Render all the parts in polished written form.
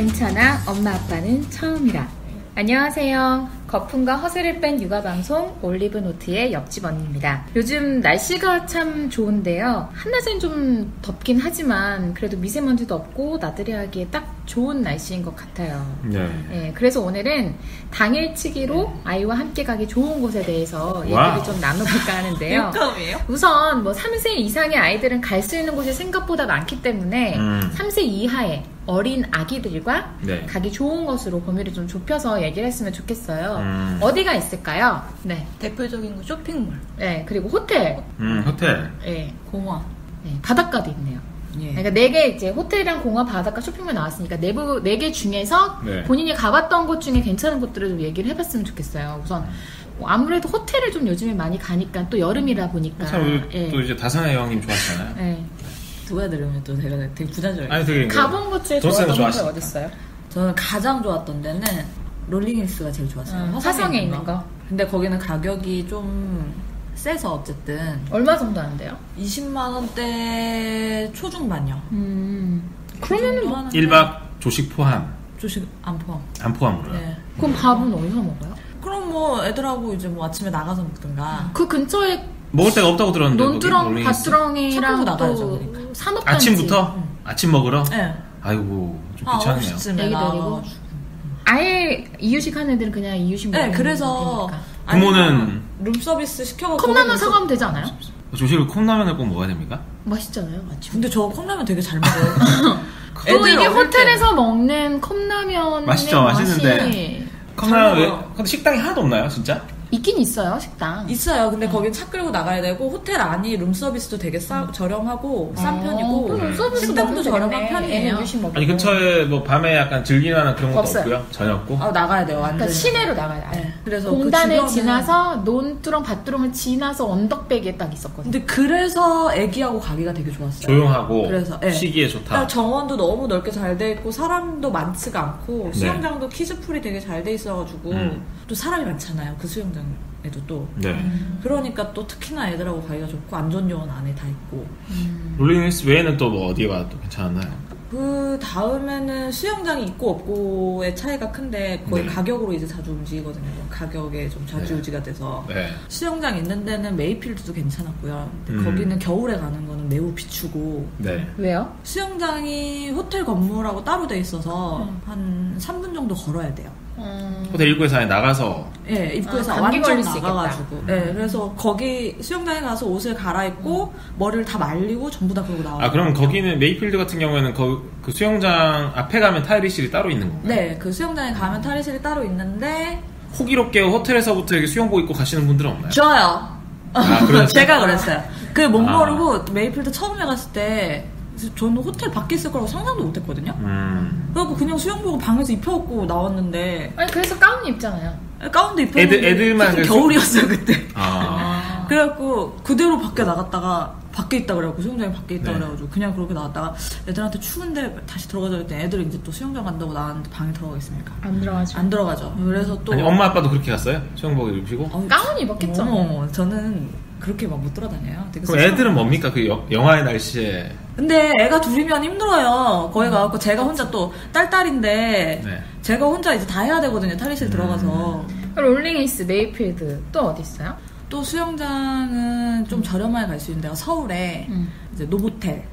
괜찮아, 엄마 아빠는 처음이라. 안녕하세요. 거품과 허세를 뺀 육아방송 올리브노트의 옆집 언니입니다. 요즘 날씨가 참 좋은데요. 한낮엔 좀 덥긴 하지만 그래도 미세먼지도 없고 나들이 하기에 딱 좋은 날씨인 것 같아요. 네, 그래서 오늘은 당일치기로 아이와 함께 가기 좋은 곳에 대해서 얘기를 좀 나눠볼까 하는데요. 우선 뭐 3세 이상의 아이들은 갈 수 있는 곳이 생각보다 많기 때문에 3세 이하의 어린 아기들과 가기 좋은 것으로 범위를 좀 좁혀서 얘기를 했으면 좋겠어요. 어디가 있을까요? 네. 대표적인 거 쇼핑몰. 네, 그리고 호텔. 호텔. 네. 공원. 네, 바닷가도 있네요. 예. 그러니까 4개 이제 호텔이랑 공원, 바닷가, 쇼핑몰 나왔으니까 4개 중에서 본인이 가봤던 곳 중에 괜찮은 곳들을 좀 얘기를 해봤으면 좋겠어요. 우선 아무래도 호텔을 좀 요즘에 많이 가니까 또 여름이라 보니까. 또 이제 다선아 형님 좋아하시잖아요. 네. 누가 들으면 또 제가 되게 부담스러워요. 아니 되게 가본 곳 중에 좋았던 곳이 어딨어요? 저는 가장 좋았던 데는 롤링힐스가 제일 좋았어요. 화성에 있는 거. 근데 거기는 가격이 좀 세서 어쨌든. 얼마 정도 하는데요? 20만 원대 초중반이요. 그러면은 뭐 1박 조식 포함. 조식 안 포함. 안 포함으로요? 네. 그럼 밥은 어디서 먹어요? 그럼 뭐 애들하고 이제 뭐 아침에 나가서 먹든가. 그 근처에 먹을 데가 없다고 들었는데. 논두렁, 밭두렁이랑 나가야죠, 또 그러니까. 산업단지. 아침부터? 아침 먹으러? 네. 아이고 좀 귀찮네요. 9시쯤에 애기 데리고. 아예 이유식 하는 애들은 그냥 이유식 먹는 네, 그래서 부모는 룸서비스 시켜서 컵라면 사가면 되지 않아요? 조식을 컵라면을 꼭 먹어야 됩니까? 맛있잖아요, 아침. 근데 저 컵라면 되게 잘 먹어요. 또 이게 호텔에서 먹는 컵라면 맛있죠, 맛있는데 컵라면 근데 식당이 하나도 없나요, 진짜? 있긴 있어요, 식당. 있어요. 근데 거긴 차 끌고 나가야 되고 호텔 안이 룸서비스도 되게 저렴하고 싼 편이고 식당도 저렴한 편이에요. 아니 근처에 뭐 밤에 약간 즐기는 그런 것도 없고요? 전혀 없고? 나가야 돼요, 완전. 그러니까 시내로 나가야 돼요. 네. 그래서 공단을 지나서 논두렁, 밭두렁을 지나서 언덕배기에 딱 있었거든요. 근데 그래서 애기하고 가기가 되게 좋았어요. 조용하고 그래서, 쉬기에 좋다. 정원도 너무 넓게 잘 돼 있고 사람도 많지가 않고 수영장도 키즈풀이 되게 잘 돼 있어가지고 또 사람이 많잖아요, 그 수영장에도 또. 그러니까 또 특히나 애들하고 가기가 좋고 안전요원 안에 다 있고. 롤링힐스 외에는 또 뭐 어디가 또 괜찮았나요? 그 다음에는 수영장이 있고 없고의 차이가 큰데 거의 가격으로 이제 자주 움직이거든요. 가격에 좀 좌지우지가 돼서. 수영장 있는 데는 메이필드도 괜찮았고요. 근데 거기는 겨울에 가는 거는 매우 비추고. 왜요? 수영장이 호텔 건물하고 따로 돼 있어서 한 3분 정도 걸어야 돼요. 호텔 입구에서 안에 나가서 입구에서 완전 나가가지고 그래서 거기 수영장에 가서 옷을 갈아입고 머리를 다 말리고 전부 다 그러고 나와요. 그럼 거기는 메이필드 같은 경우에는 그 수영장 앞에 가면 탈의실이 따로 있는 건가요? 네, 그 수영장에 가면 탈의실이 따로 있는데 호기롭게 호텔에서부터 이렇게 수영복 입고 가시는 분들은 없나요? 저요. 제가 그랬어요. 그 못 모르고 메이필드 처음에 갔을 때 저는 호텔 밖에 있을 거라고 상상도 못했거든요. 그래갖고 그냥 수영복을 방에서 입혀갖고 나왔는데. 아니 그래서 가운 입잖아요. 가운도 입혔는데 애들만 겨울이었어요 그때. 그래갖고 그대로 밖에 나갔다가 밖에 있다 그래갖고 수영장에 밖에 있다 그래가지고 그냥 그렇게 나왔다가 애들한테 추운데 다시 들어가자 그랬더니 애들은 이제 또 수영장 간다고 나왔는데 방에 들어가겠습니까? 안 들어가죠. 그래서 또 아니 엄마 아빠도 그렇게 갔어요? 수영복을 입히고? 가운 입었겠죠. 저는 그렇게 막 못 돌아다녀요. 그럼 애들은 뭡니까? 그 영하의 날씨에. 근데 애가 둘이면 힘들어요. 거기 가갖고 제가 혼자 또 딸인데 제가 혼자 이제 다 해야 되거든요. 탈의실 들어가서. 롤링힐스, 메이필드 또 어디 있어요? 또 수영장은 좀 저렴하게 갈 수 있는 데가 서울에 이제 노보텔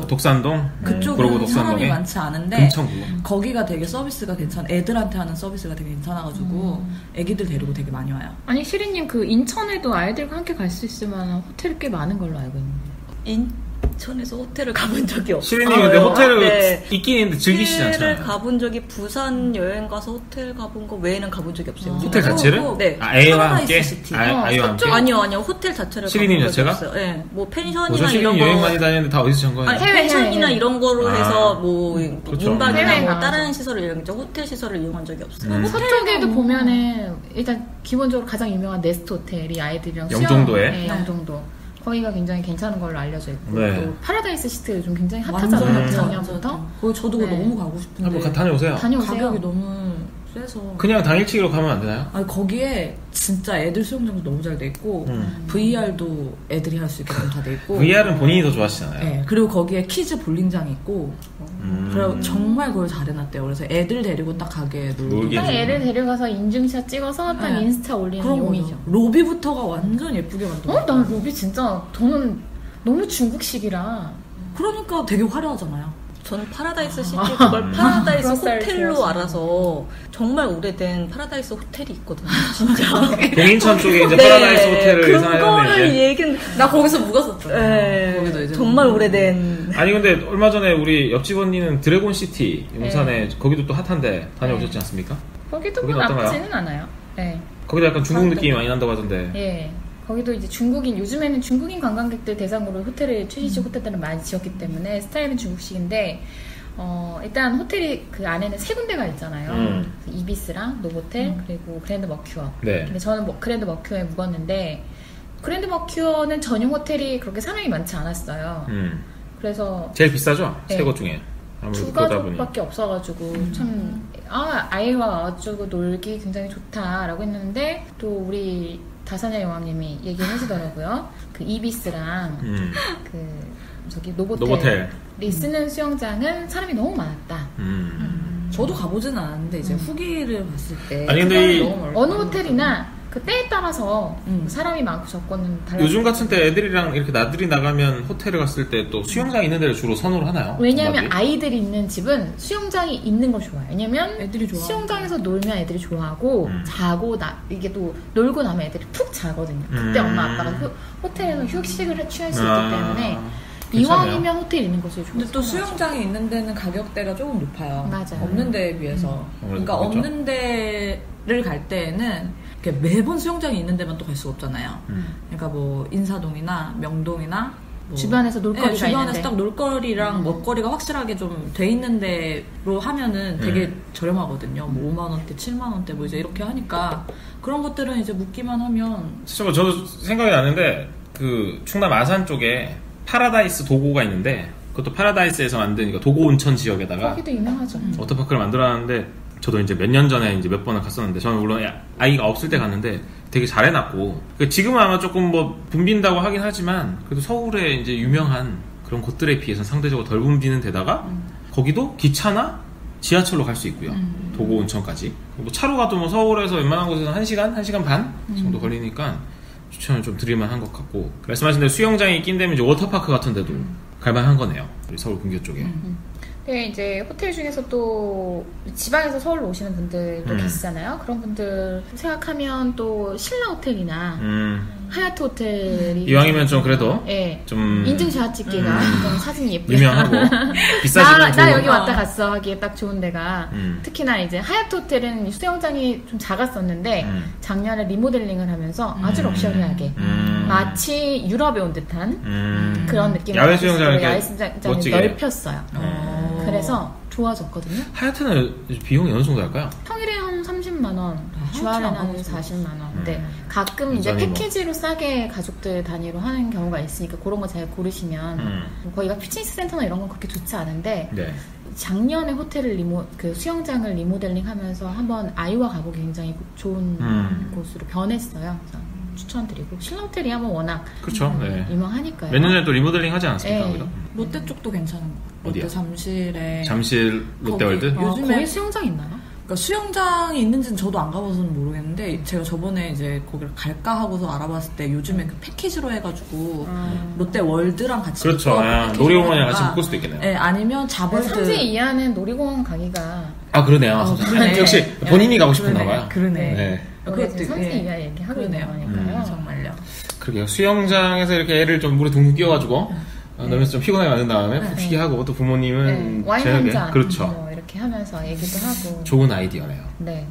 독산동? 그쪽은 사람이 많지 않은데 금천구. 거기가 되게 서비스가 애들한테 하는 서비스가 되게 괜찮아가지고 애기들 데리고 되게 많이 와요. 아니 시리님 그 인천에도 아이들과 함께 갈 수 있을 만한 호텔이 꽤 많은 걸로 알고 있는데. 인천에서 호텔을 가본 적이 없어요. 시리님 근데 호텔을 있긴 있는데 즐기시지 않잖아요. 호텔을 가본 적이 부산 여행 가서 호텔 가본 거 외에는 가본 적이 없어요. 호텔 자체를? 네. 애와 함께? 아이와 함께? 아니요. 호텔 자체를 시리님 가본 적이 자체가? 없어요. 네. 뭐 펜션이나 이런 거. 여행 많이 다니는데 다 어디서 잔 거예요? 펜션이나 이런 거로 해서 뭐 그렇죠. 민박이나 뭐 다른 시설을 이용했죠. 호텔 시설을 이용한 적이 없어요. 서쪽에도 보면은 일단 기본적으로 가장 유명한 네스트 호텔이 아이들이랑 영종도에? 영종도. 거기가 굉장히 괜찮은 걸로 알려져 있고 또 파라다이스 시티 요즘 굉장히 핫하잖아요. 작년부터. 거기 저도 너무 가고 싶은데. 한번 다녀오세요. 가격이 너무 그래서 그냥 당일치기로 가면 안 되나요? 아니, 거기에 진짜 애들 수영장도 너무 잘 돼 있고 VR도 애들이 할 수 있게끔 다 돼 있고 VR은 본인이 더 좋아하시잖아요. 네, 그리고 거기에 키즈 볼링장이 있고 그리고 정말 그걸 잘 해놨대요. 그래서 애들 데리고 딱 가게 놀기. 딱 애를 데려가서 인증샷 찍어서 딱 네. 인스타 올리는 그런 용이죠. 거죠. 로비부터가 완전 예쁘게 만들었어요. 난 로비 진짜 저는 너무 중국식이라 그러니까 되게 화려하잖아요. 저는 파라다이스 시티 그걸 파라다이스 그런 스타일 호텔로 좋아하시네. 알아서 정말 오래된 파라다이스 호텔이 있거든요. 진짜. 동인천 쪽에 이제 네, 파라다이스 호텔을 그거를 예상하는데 이제. 얘기는 나 거기서 묵었었죠. 네, 거기도 이제 정말 오래된. 아니 근데 얼마 전에 우리 옆집 언니는 드래곤시티 용산에 네. 거기도 또 핫한데 다녀오셨지 않습니까? 거기도 뭐 거기는 어떤가요? 나쁘지는 않아요. 네. 거기도 약간 중국 가운데. 느낌이 많이 난다고 하던데. 예. 거기도 이제 요즘에는 중국인 관광객들 대상으로 호텔을, 최신식 호텔들을 많이 지었기 때문에 스타일은 중국식인데, 일단 호텔이 그 안에는 세 군데가 있잖아요. 이비스랑 노보텔, 그리고 그랜드 머큐어. 네. 근데 저는 그랜드 머큐어에 묵었는데, 그랜드 머큐어는 전용 호텔이 그렇게 사람이 많지 않았어요. 그래서 제일 비싸죠? 네. 세 곳 중에. 아무래도 두 그러다 보니. 가족밖에 없어가지고 아이와 와가지고 놀기 굉장히 좋다라고 했는데 또 우리 다사냐 여왕님이 얘기를 해주더라고요. 그 이비스랑 그 저기 노보텔이 쓰는 수영장은 사람이 너무 많았다. 저도 가보진 않았는데 이제 후기를 봤을 때 아니, 근데 이- 어느 호텔이나 그 때에 따라서 사람이 많고 적고는 달라요. 요즘 같은 때 애들이랑 이렇게 나들이 나가면 호텔에 갔을 때 또 수영장 있는 데를 주로 선호를 하나요? 왜냐하면 엄마들이? 아이들이 있는 집은 수영장이 있는 걸 좋아해요. 왜냐면 애들이 좋아하니까. 수영장에서 놀면 애들이 좋아하고 자고 이게 또 놀고 나면 애들이 푹 자거든요. 그때 엄마 아빠가 호텔에서 휴식을 취할 수 있기 때문에 괜찮네요. 이왕이면 호텔 있는 곳을 좋아해요. 근데 또 수영장이 있는 데는 가격대가 조금 높아요. 맞아요. 없는 데에 비해서. 그러니까 그렇죠. 없는 데를 갈 때에는 이렇게 매번 수영장이 있는 데만 또 갈 수가 없잖아요. 그러니까 뭐 인사동이나 명동이나 뭐 주변에서 놀거리가 네, 주변에서 있는데. 딱 놀거리랑 먹거리가 확실하게 좀 돼 있는 데로 하면은 되게 저렴하거든요. 뭐 5만 원대, 7만 원대 뭐 이제 이렇게 하니까 그런 것들은 이제 묵기만 하면 잠깐만 저도 생각이 나는데 그 충남 아산 쪽에 파라다이스 도고가 있는데 그것도 파라다이스에서 만든 그러니까 도고 온천 지역에다가 거기도 유명하죠. 워터파크를 만들어놨는데 저도 이제 몇 년 전에 이제 몇 번을 갔었는데 저는 물론 아이가 없을 때 갔는데 되게 잘 해놨고 지금은 아마 조금 뭐 붐빈다고 하긴 하지만 그래도 서울에 이제 유명한 그런 곳들에 비해서는 상대적으로 덜 붐비는 데다가 거기도 기차나 지하철로 갈 수 있고요. 도고 온천까지. 뭐 차로 가도 뭐 서울에서 웬만한 곳에서 1시간, 1시간 반 정도 걸리니까 추천을 좀 드릴만한 것 같고 말씀하신 대로 수영장이 낀 데면 이제 워터파크 같은 데도 갈만한 거네요. 우리 서울 근교 쪽에. 근데 이제 호텔 중에서 또 지방에서 서울로 오시는 분들도 계시잖아요. 그런 분들 생각하면 또 신라 호텔이나 하얏트 호텔이 이왕이면 좀 그래도 예. 좀 인증샷 찍기가 좀 사진이 예쁘게 유명하고 비싸지만 나 좋은 여기 왔다 갔어 하기에 딱 좋은 데가 특히나 이제 하얏트 호텔은 수영장이 좀 작았었는데 작년에 리모델링을 하면서 아주 럭셔리하게 마치 유럽에 온 듯한 그런 느낌을 야외 수영장을 야외 이렇게 수영장을 멋지게. 넓혔어요. 그래서 좋아졌거든요. 하얏트는 비용이 어느 정도 할까요? 평일에 한 30만 원, 주말에는 안 한 가봤어요. 40만 원. 근데 가끔 이제 완전히 뭐. 패키지로 싸게 가족들 단위로 하는 경우가 있으니까 그런 거 잘 고르시면 거기가 피트니스 센터나 이런 건 그렇게 좋지 않은데 네. 작년에 호텔을 그 수영장을 리모델링하면서 한번 아이와 가보기 굉장히 좋은 곳으로 변했어요. 그래서 추천드리고 신라 호텔이 한번 워낙 그렇죠. 네. 유명하니까요. 몇 년 전에 또 리모델링 하지 않았습니까? 네. 거기도? 롯데 쪽도 괜찮은 거. 롯데 어디요? 잠실에 잠실 롯데월드? 거기- 요즘에- 거기 수영장 있나요? 그러니까 수영장이 있는지는 저도 안 가봐서는 모르겠는데 제가 저번에 이제 거기를 갈까 하고서 알아봤을 때 요즘에 그 패키지로 해가지고 롯데월드랑 같이 그렇죠. 묶어갖고 아, 패키지로 놀이공원이랑 하니까. 같이 묶을 수도 있겠네요. 네, 아니면 자벌드 3세 이하는 놀이공원 가기가 아 그러네요. 그러네. 역시 본인이 가고 싶은가 봐요. 그러네. 네. 그것도 3세 예. 이하 얘기하고 있는 그러네요. 거니까요. 정말요. 그러게요. 수영장에서 이렇게 애를 좀 물에 둥둥 끼워가지고 넣으면서 좀 피곤하게 만든 다음에 푹 쉬게 하고 또 부모님은 와인 저녁에 한 잔, 그렇죠. 뭐 이렇게 하면서 얘기도 하고. 좋은 아이디어네요. 네.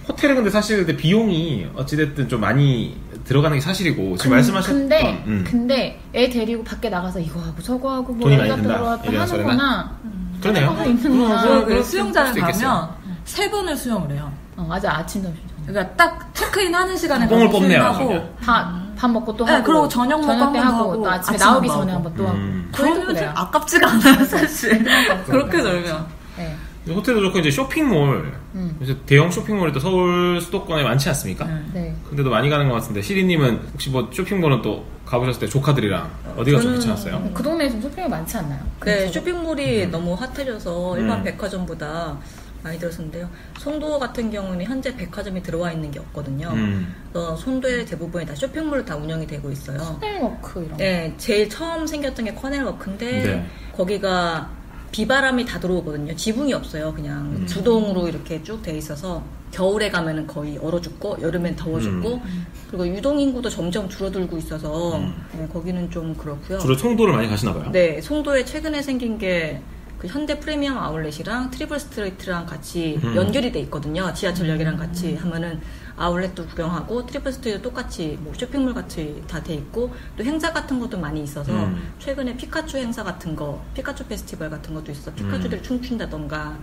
호텔은 근데 사실 근데 비용이 어찌됐든 좀 많이 들어가는 게 사실이고 지금 말씀하셨던 근데 애 데리고 밖에 나가서 이거 하고 저거 하고 뭐 돈이 많이 여기다 든다. 들어갔다 이래나 하는거나 그러네요. 하고 있는구나. 그 그럴 수영장을 수도 있겠어요. 가면 3번을 수영을 해요. 맞아 아침 점심 저녁. 그러니까 딱 체크인 하는 시간에 뽕을 가서 뽑네요, 수영하고 저게. 밥 먹고 또 네, 하고. 그리고 저녁 먹고 때 한번 하고 하고 또 아침에 아침 나오기 한번 전에 하고. 한번 또 하고. 그러면 좀 그래요. 아깝지가 않아요, 사실. 그렇게 그렇죠. 놀면. 네. 호텔도 좋고 이제 쇼핑몰 그래서 대형 쇼핑몰이 또 서울 수도권에 많지 않습니까? 네. 근데도 많이 가는 것 같은데 시리님은 혹시 뭐 쇼핑몰은 또 가보셨을 때 조카들이랑 어디가 좀 괜찮았어요? 그 동네에 좀 쇼핑몰 많지 않나요? 네, 쇼핑몰이 너무 핫해져서 일반 백화점보다 많이 들었는데요. 송도 같은 경우는 현재 백화점이 들어와 있는 게 없거든요. 그래서 송도의 대부분이 다 쇼핑몰로 다 운영이 되고 있어요. 커넬워크 이런 거. 네, 제일 처음 생겼던 게 커넬워크인데 거기가 비바람이 다 들어오거든요. 지붕이 없어요. 그냥 주동으로 이렇게 쭉 돼 있어서 겨울에 가면은 거의 얼어 죽고 여름엔 더워 죽고 그리고 유동 인구도 점점 줄어들고 있어서 네, 거기는 좀 그렇고요. 주로 송도를 많이 가시나 봐요? 네, 송도에 최근에 생긴 게 그 현대 프리미엄 아울렛이랑 트리플 스트리트랑 같이 연결이 돼 있거든요. 지하철역이랑 같이 하면은 아울렛도 구경하고 트리플 스트리트도 똑같이 뭐 쇼핑몰 같이 다 돼 있고 또 행사 같은 것도 많이 있어서 최근에 피카츄 행사 같은 거, 피카츄 페스티벌 같은 것도 있어서 피카츄들이 춤춘다던가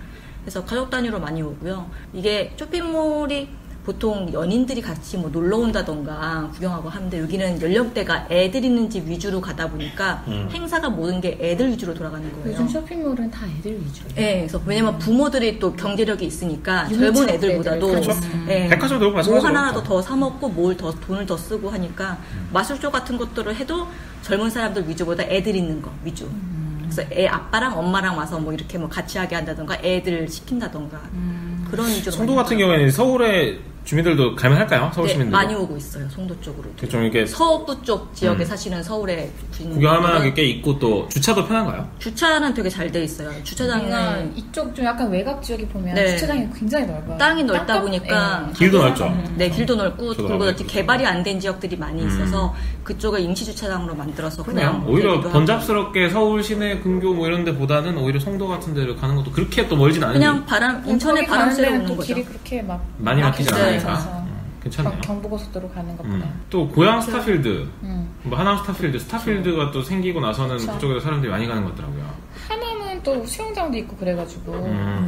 해서 가족 단위로 많이 오고요. 이게 쇼핑몰이 보통 연인들이 같이 뭐 놀러 온다던가 구경하고 하는데 여기는 연령대가 애들 있는 집 위주로 가다 보니까 행사가 모든 게 애들 위주로 돌아가는 거예요. 요즘 쇼핑몰은 다 애들 위주예요. 네, 그래서 왜냐면 부모들이 또 경제력이 있으니까 젊은 애들보다도 그렇죠. 네, 백화점도 뭐 마찬가지로 하나라도 더 사 먹고 뭘 더 돈을 더 쓰고 하니까 마술쇼 같은 것들을 해도 젊은 사람들 위주보다 애들 있는 거 위주. 그래서 애 아빠랑 엄마랑 와서 뭐 이렇게 뭐 같이 하게 한다던가 애들 시킨다던가 그런 위주로. 송도 같은 경우에는 서울에 주민들도 갈만할까요? 서울 시민들? 네, 많이 오고 있어요. 송도 쪽으로. 좀 이렇게 서부 쪽 지역에 사시는 서울에 구경할 만한 게 있고 또 주차도 편한가요? 주차는 되게 잘 돼 있어요. 주차장은 이쪽 좀 약간 외곽 지역에 보면 네. 주차장이 굉장히 넓어요. 땅이 넓다 보니까 길도 넓죠. 네, 길도 넓고 그리고 넓고. 개발이 안 된 지역들이 많이 있어서 그쪽을 임시 주차장으로 만들어서 그냥 오히려 번잡스럽게 서울 시내 근교 뭐 이런 데보다는 오히려 송도 같은 데를 가는 것도 그렇게 또 멀진 않은데 그냥 인천에 바람 쐬러 오는 거죠. 길이 그렇게 막 많이 막히지 않으니까 있어서 괜찮네요. 경부고속도로 가는 것보다. 또 고양 스타필드, 뭐 하남 스타필드가 또 생기고 나서는 그쵸. 그쪽에서 사람들이 많이 가는 것 같더라고요. 하남은 또 수영장도 있고 그래가지고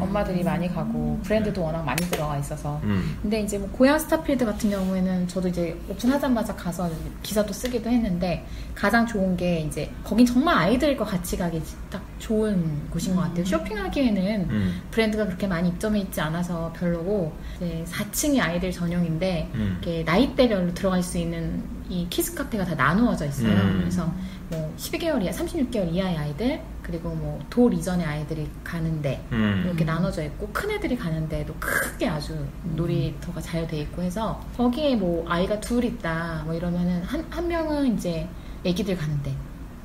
엄마들이 많이 가고 브랜드도 워낙 많이 들어가 있어서. 근데 이제 뭐 고양 스타필드 같은 경우에는 저도 이제 오픈하자마자 가서 기사도 쓰기도 했는데 가장 좋은 게 이제 거긴 정말 아이들과 같이 가기 딱 좋은 곳인 것 같아요. 쇼핑하기에는 브랜드가 그렇게 많이 입점해 있지 않아서 별로고 이제 4층이 아이들 전용인데 이렇게 나이대별로 들어갈 수 있는 이 키즈 카페가 다 나누어져 있어요. 그래서 뭐 12개월 이하, 36개월 이하의 아이들 그리고 뭐 돌 이전의 아이들이 가는데 이렇게 나눠져 있고 큰 애들이 가는데도 크게 아주 놀이터가 잘 돼 있고 해서 거기에 뭐 아이가 둘 있다 뭐 이러면은 한 명은 이제 애기들 가는데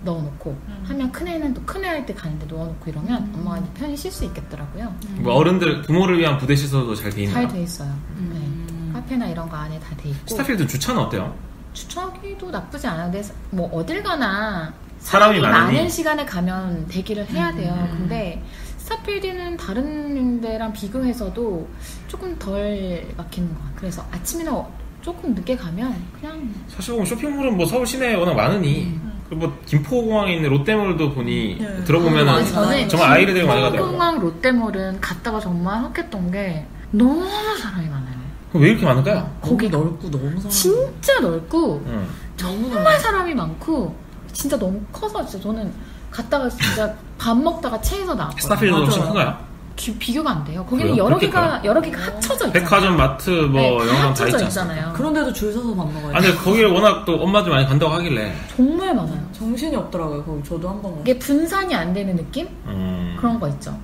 넣어놓고 한 명 큰 애는 또 큰 애할 때 가는데 넣어놓고 이러면 엄마가 편히 쉴 수 있겠더라고요. 뭐 어른들 부모를 위한 부대 시설도 잘 돼 있나요? 잘 돼 있어요. 네. 카페나 이런 거 안에 다 돼 있고. 스타필드 주차는 어때요? 주차하기도 나쁘지 않아요. 근데 뭐 어딜 가나 사람이 많은 시간에 가면 대기를 해야 돼요. 근데 스타필드는 다른 데랑 비교해서도 조금 덜 막히는 것 같아요. 그래서 아침이나 조금 늦게 가면 그냥 사실 보면 쇼핑몰은 뭐 서울 시내에 워낙 많으니 그리고 뭐 김포공항에 있는 롯데몰도 보니 들어보면은 정말 아이를 되게 많이 가더라고요. 김포공항 롯데몰은 갔다가 정말 핫했던 게 너무 사람이 많아요. 왜 이렇게 많을까요? 거기 넓고 너무 사람 진짜 넓고 너무 정말 사람이 많고 진짜 너무 커서 진짜 저는 갔다가 진짜 밥 먹다가 체해서 나왔거든요. 스타필드도 엄청 큰가요? 비교가 안 돼요. 거기는 그래요? 여러 개가 합쳐져 있잖아요. 백화점, 마트 뭐 네, 이런 다 건 다 합쳐져 있잖아요. 있잖아요. 그런데도 줄 서서 밥 먹어요. 아니 근데 거기를 워낙 또 엄마들 많이 간다고 하길래 정말 많아요. 정신이 없더라고요. 거기 저도 한번 갔어요. 이게 분산이 안 되는 느낌? 그런 거 있죠.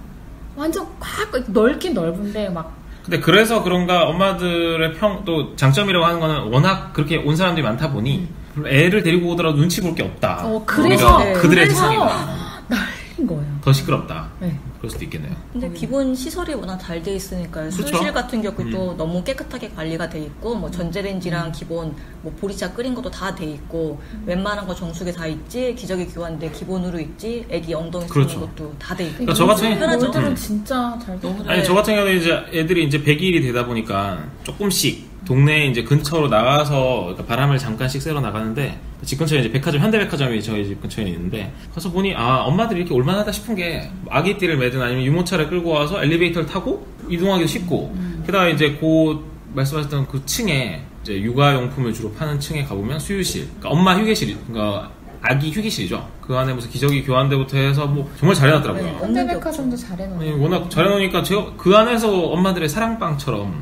완전 꽉 넓긴 넓은데 막 근데 그래서 그런가 엄마들의 또 장점이라고 하는 거는 워낙 그렇게 온 사람들이 많다 보니 애를 데리고 오더라도 눈치 볼 게 없다. 그래서 그들의 세상이다. 난리인 거예요. 더 시끄럽다. 네. 그럴 수도 있겠네요. 근데 기본 시설이 워낙 잘 돼 있으니까요. 그렇죠? 술실 같은 경우도 너무 깨끗하게 관리가 돼 있고 뭐 전자레인지랑 기본 뭐 보리차 끓인 것도 다 돼 있고 웬만한 거 정수기 다 있지 기저귀 교환대 기본으로 있지 애기 엉덩이 쓰는 그렇죠. 것도 다 돼 있고 그러니까 저 같은 애들은 진짜 잘 돼. 아니 저 같은 경우는 이제 애들이 이제 100일이 되다 보니까 조금씩 동네 이제 근처로 나가서 그러니까 바람을 잠깐씩 쐬러 나가는데 집 근처에 이제 현대백화점이 저희 집 근처에 있는데 가서 보니 엄마들이 이렇게 올만하다 싶은 게 아기띠를 매든 아니면 유모차를 끌고 와서 엘리베이터를 타고 이동하기도 쉽고 게다가 이제 말씀하셨던 그 층에 이제 육아용품을 주로 파는 층에 가보면 수유실, 그러니까 엄마 휴게실, 그러니까 아기 휴게실이죠. 그 안에 무슨 기저귀 교환대부터 해서 뭐 정말 잘 해놨더라고요. 네, 현대백화점도 잘 해놓은. 워낙 잘 해놓으니까 제가 그 안에서 엄마들의 사랑방처럼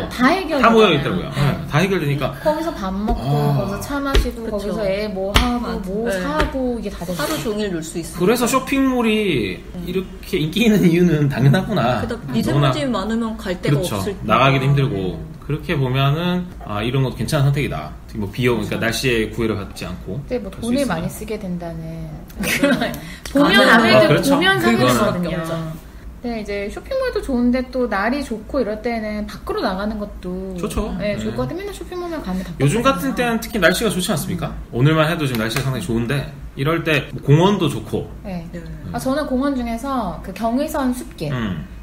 다 해결. 다 모여 있더라고요. 네, 다 해결되니까 거기서 밥 먹고 거기서 차 마시고 그쵸. 거기서 애 뭐 하고 뭐 사고 이게 다 되죠. 하루 종일 놀 수 있어요. 그래서 쇼핑몰이 이렇게 인기 있는 이유는 당연하구나. 미세먼지 많으면 갈 데가 그렇죠. 없을 때 나가기도 힘들고. 그렇게 보면은 이런 것도 괜찮은 선택이다. 뭐 비용, 그러니까 날씨에 구애를 받지 않고. 근데 뭐 돈을 많이 쓰게 된다는 보면 아무래도 그렇죠. 보면 상관없거든요. 네, 이제 쇼핑몰도 좋은데 또 날이 좋고 이럴 때는 밖으로 나가는 것도 좋죠. 네, 좋을 것 같아요. 맨날 쇼핑몰만 가면 답답하잖아요. 요즘 같은 때는 특히 날씨가 좋지 않습니까? 오늘만 해도 지금 날씨가 상당히 좋은데 이럴 때 공원도 좋고. 네. 저는 공원 중에서 그 경의선 숲길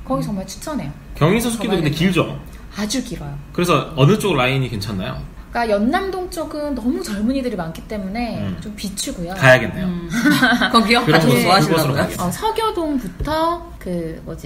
거기 정말 추천해요. 경의선 숲길도 근데 길죠? 아주 길어요. 그래서 어느 쪽 라인이 괜찮나요? 그러니까 연남동 쪽은 너무 젊은이들이 많기 때문에 좀 비추고요. 가야겠네요. 거기요? 그런 거 좋아하시더라고요. 서교동부터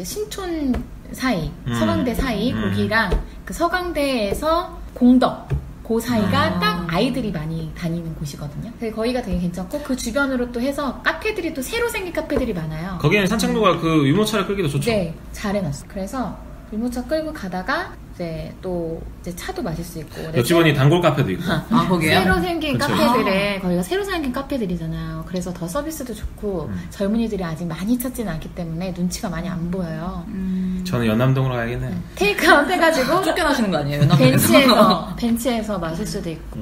신촌 사이, 서강대 사이 거기랑 그 서강대에서 공덕 그 사이가 딱 아이들이 많이 다니는 곳이거든요. 거기가 되게 괜찮고 그 주변으로 또 해서 카페들이 또 새로 생긴 카페들이 많아요. 거기는 산책로가 그 유모차를 끌기도 좋죠. 네, 잘 해놨어. 그래서 유모차 끌고 가다가 이제 차도 마실 수 있고. 옆집원이 단골 카페도 있고. 거기요? 새로 생긴 그쵸. 카페들에 거기가 새로 생긴 카페들이잖아요. 그래서 더 서비스도 좋고 젊은이들이 아직 많이 찾지는 않기 때문에 눈치가 많이 안 보여요. 저는 연남동으로 가야겠네요. 테이크아웃 해가지고 쫓겨나시는 거 아니에요? 벤치에서 마실 수도 있고.